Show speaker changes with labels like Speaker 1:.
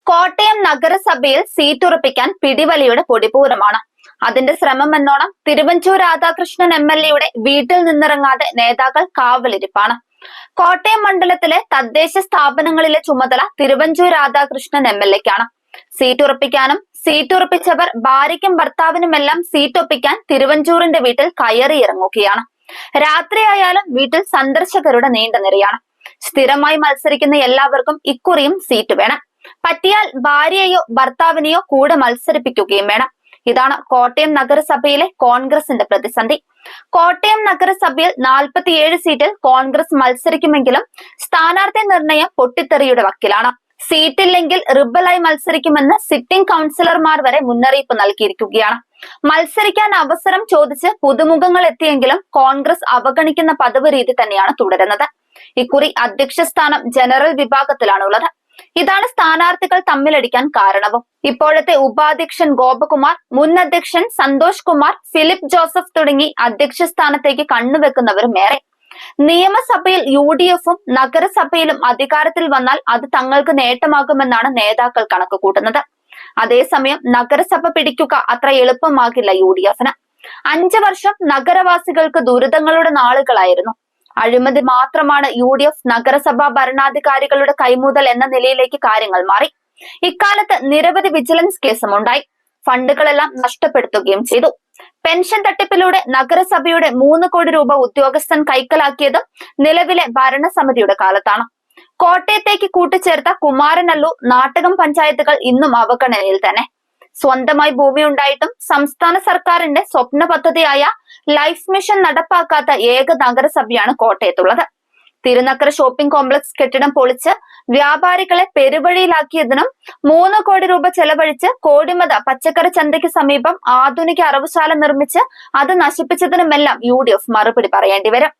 Speaker 1: കോട്ടയം നഗരസഭയിൽ സീറ്റ് ഉറപ്പിക്കാൻ പിടിവലിയുടെ പൊടിപൂരമാണ്. അതിന്റെ ശ്രമം എന്നോണം തിരുവഞ്ചൂർ രാധാകൃഷ്ണൻ MLA വീട്ടിൽ നിന്നിറങ്ങാതെ നേതാക്കൾ കാവലിരിപ്പാണ്. കോട്ടയം മണ്ഡലത്തിലെ തദ്ദേശ സ്ഥാപനങ്ങളിലെ ചുമതല തിരുവഞ്ചൂർ രാധാകൃഷ്ണൻ MLAക്കാണ്. സീറ്റ് ഉറപ്പിക്കാനും സീറ്റ് ഉറപ്പിച്ചവർ ഭാര്യയ്ക്കും ഭർത്താവിനുമെല്ലാം സീറ്റ് ഒപ്പിക്കാൻ തിരുവഞ്ചൂറിന്റെ വീട്ടിൽ കയറിയിറങ്ങുകയാണ്. രാത്രിയായാലും വീട്ടിൽ സന്ദർശകരുടെ നീണ്ട നിരയാണ്. സ്ഥിരമായി മത്സരിക്കുന്ന എല്ലാവർക്കും ഇക്കുറിയും സീറ്റ് വേണം. പറ്റിയാൽ ഭാര്യയെയോ ഭർത്താവിനെയോ കൂടെ മത്സരിപ്പിക്കുകയും വേണം. ഇതാണ് കോട്ടയം നഗരസഭയിലെ കോൺഗ്രസിന്റെ പ്രതിസന്ധി. കോട്ടയം നഗരസഭയിൽ 47 സീറ്റിൽ കോൺഗ്രസ് മത്സരിക്കുമെങ്കിലും സ്ഥാനാർത്ഥി നിർണയം പൊട്ടിത്തെറിയുടെ വക്കിലാണ്. സീറ്റില്ലെങ്കിൽ റിബലായി മത്സരിക്കുമെന്ന് സിറ്റിംഗ് കൗൺസിലർമാർ വരെ മുന്നറിയിപ്പ് നൽകിയിരിക്കുകയാണ്. മത്സരിക്കാൻ അവസരം ചോദിച്ച് പുതുമുഖങ്ങൾ എത്തിയെങ്കിലും കോൺഗ്രസ് അവഗണിക്കുന്ന പതിവ് രീതി തന്നെയാണ് തുടരുന്നത്. ഇക്കുറി അധ്യക്ഷ സ്ഥാനം ജനറൽ വിഭാഗത്തിലാണുള്ളത്. ഇതാണ് സ്ഥാനാർത്ഥികൾ തമ്മിലടിക്കാൻ കാരണവും. ഇപ്പോഴത്തെ ഉപാധ്യക്ഷൻ ഗോപകുമാർ, മുൻ അധ്യക്ഷൻ സന്തോഷ് കുമാർ, ഫിലിപ്പ് ജോസഫ് തുടങ്ങി അധ്യക്ഷ സ്ഥാനത്തേക്ക് കണ്ണുവെക്കുന്നവരും ഏറെ. നിയമസഭയിൽ UDFും നഗരസഭയിലും അധികാരത്തിൽ വന്നാൽ അത് തങ്ങൾക്ക് നേട്ടമാകുമെന്നാണ് നേതാക്കൾ കണക്ക് കൂട്ടുന്നത്. അതേസമയം നഗരസഭ പിടിക്കുക അത്ര എളുപ്പമാകില്ല UDFന്. 5 വർഷം നഗരവാസികൾക്ക് ദുരിതങ്ങളുടെ നാളുകളായിരുന്നു. അഴിമതി മാത്രമാണ് UDF നഗരസഭാ ഭരണാധികാരികളുടെ കൈമുതൽ എന്ന നിലയിലേക്ക് കാര്യങ്ങൾ മാറി. ഇക്കാലത്ത് നിരവധി വിജിലൻസ് കേസും ഉണ്ടായി. ഫണ്ടുകളെല്ലാം നഷ്ടപ്പെടുത്തുകയും ചെയ്തു. പെൻഷൻ തട്ടിപ്പിലൂടെ നഗരസഭയുടെ 3 കോടി രൂപ ഉദ്യോഗസ്ഥൻ കൈക്കലാക്കിയതും നിലവിലെ ഭരണസമിതിയുടെ കാലത്താണ്. കോട്ടയത്തേക്ക് കൂട്ടിച്ചേർത്ത കുമാരനല്ലൂർ, നാട്ടകം പഞ്ചായത്തുകൾ ഇന്നും അവഗണനയിൽ തന്നെ. സ്വന്തമായി ഭൂമി ഉണ്ടായിട്ടും സംസ്ഥാന സർക്കാരിന്റെ സ്വപ്ന പദ്ധതിയായ ലൈഫ് മിഷൻ നടപ്പാക്കാത്ത ഏക നഗരസഭയാണ് കോട്ടയത്തുള്ളത്. തിരുനക്കര ഷോപ്പിംഗ് കോംപ്ലക്സ് കെട്ടിടം പൊളിച്ച് വ്യാപാരികളെ പെരുവഴിയിലാക്കിയതിനും 3 കോടി രൂപ ചെലവഴിച്ച് കോടിമത പച്ചക്കറി ചന്തയ്ക്ക് സമീപം ആധുനിക അറവുശാല നിർമ്മിച്ച് അത് നശിപ്പിച്ചതിനുമെല്ലാം UDF മറുപടി പറയേണ്ടി വരും.